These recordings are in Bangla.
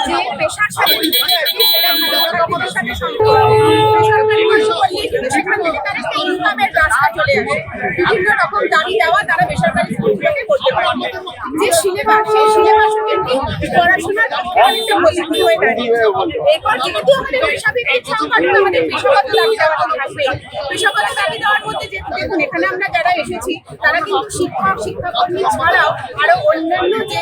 যে পেশার সাথে সেখান থেকে তার একটা ইনকামের রাস্তা চলে আসে। বিভিন্ন রকম দাবি দেওয়া তারা বেসরকারি স্কুলগুলোকে করতে পারে। যে সিলেবাস, সেই সিলেবাস কিন্তু পড়াশোনার পক্ষে অনেকটা মজবুত হয়ে দাঁড়িয়েছে। এরপর যেহেতু আমাদের পেশাভিত্তিক সংগঠন, আমাদের পেশাগত দাবি দেওয়া তো থাকবে। পেশাগত দাবি দেওয়ার মধ্যে যে দেখুন, এখানে আমরা যারা এসেছি তারা কিন্তু শিক্ষক, শিক্ষাকর্মী ছাড়াও আরো অন্যান্য যে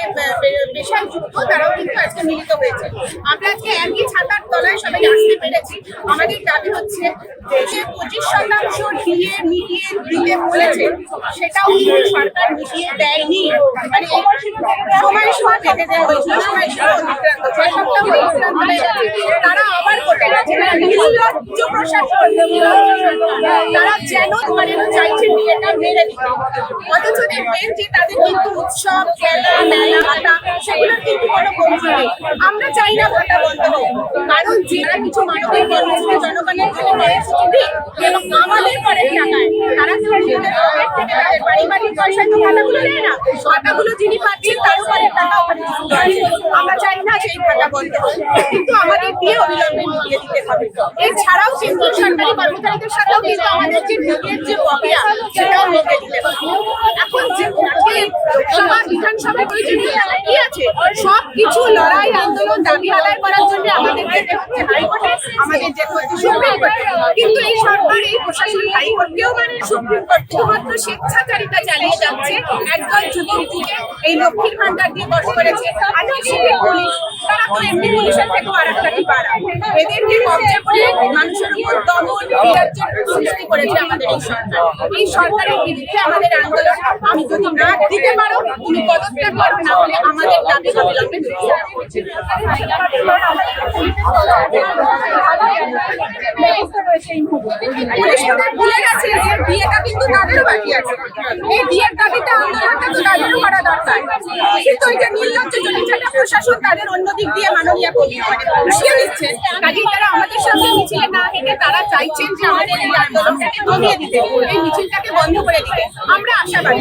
পেশায় যুক্ত তারাও কিন্তু আজকে মিলিত হয়েছে। আমরা আজকে একই ছাতার তলায় সবাই আসতে পেরেছি। আমাদের দাবি হচ্ছে যে 25% ডিএ মিটিয়ে দিতে বলেছে, সেটাও কিন্তু সরকার মিটিয়ে দেয়নি। মানে সময়সীমা বেঁধে দেওয়া হয়েছিল, সময়সীমা অতিক্রান্ত, 6 সপ্তাহ অতিক্রান্ত হয়ে গেছে, তারা আবার কোর্টে গেছে। নির্লজ্জ প্রশাসন, তারা যেন চাইছে ডিএটা মেরে দিতে। অথচ দেখবেন যে তাদের কিন্তু উৎসব, খেলা, মেলা, ভাটা সেগুলোর কিন্তু কোনো বন্ধ নেই। আমরা চাই না ভাটা বন্ধ হোক, কারণ যারা কিছু মানবিক কর্মসূচি জনগণের জন্য কর্মসূচি দিই এবং আমাদের পরের টাকায় তারা নিজেদের পকেট থেকে তাদের বাড়ি বাড়ির পয়সায় তো ভাটাগুলো নেয় না, ভাটাগুলো যিনি পাচ্ছেন তার উপরে টাকা ওখানে শুরু আছে। আমরা চাই না সেই ভাটা বন্ধ হোক, কিন্তু আমাদের দিয়ে অবিলম্বে মিটিয়ে দিতে হবে। এছাড়াও কেন্দ্রীয় সরকারি কর্মচারীদের সাথেও কিন্তু আমাদের যে ডিএর যে বকেয়া সেটাও মিটিয়ে দিতে হবে। এখন যে লোকসভা, বিধানসভা প্রয়োজনীয়তা কি আছে? সব কিছু লড়াই, আন্দোলন, দাবি আদায় করার জন্য আমাদের যেতে হচ্ছে হাইকোর্টে, আমাদের যেতে হচ্ছে সুপ্রিম কোর্টে। কিন্তু এই সরকার, এই প্রশাসন হাইকোর্টকেও মানে সুপ্রিম কোর্ট শুধুমাত্র স্বেচ্ছাচারিতা চালিয়ে যাচ্ছে। একদল যুবক যুগে এই লক্ষ্মীর ভান্ডার দিয়ে বস করেছে। আজকে সিভিক পুলিশ, তারা তো এমনি পুলিশের থেকেও আরেকটা পাড়া। এদেরকে কবজা করে মানুষের উপর দমন, নির্যাতন সৃষ্টি করেছে আমাদের এই সরকার। এই সরকারের বিরুদ্ধে আমাদের আন্দোলন। আমি যদি না দিতে পারো, তুমি পদত্যাগ করো, না হলে আমাদের দাবি অবিলম্বে ভুলে গেছে যে বিয়েটা কিন্তু তাদেরও বাকি আছে। এই বিয়ের দাবিতে আন্দোলনটা তো তাদেরও করা দরকার। কিন্তু ওই যে নির্লজ্জ জনচাটা প্রশাসন তাদের অন্য দিক দিয়ে মাননীয় পুষিয়ে দিচ্ছে। কাজেই তারা আমাদের সঙ্গে মিছিলে না হেঁটে তারা চাইছেন যে আমাদের এই আন্দোলনটাকে দমিয়ে দিতে, এই মিছিলটাকে বন্ধ করে দিতে। আমরা আশাবাদী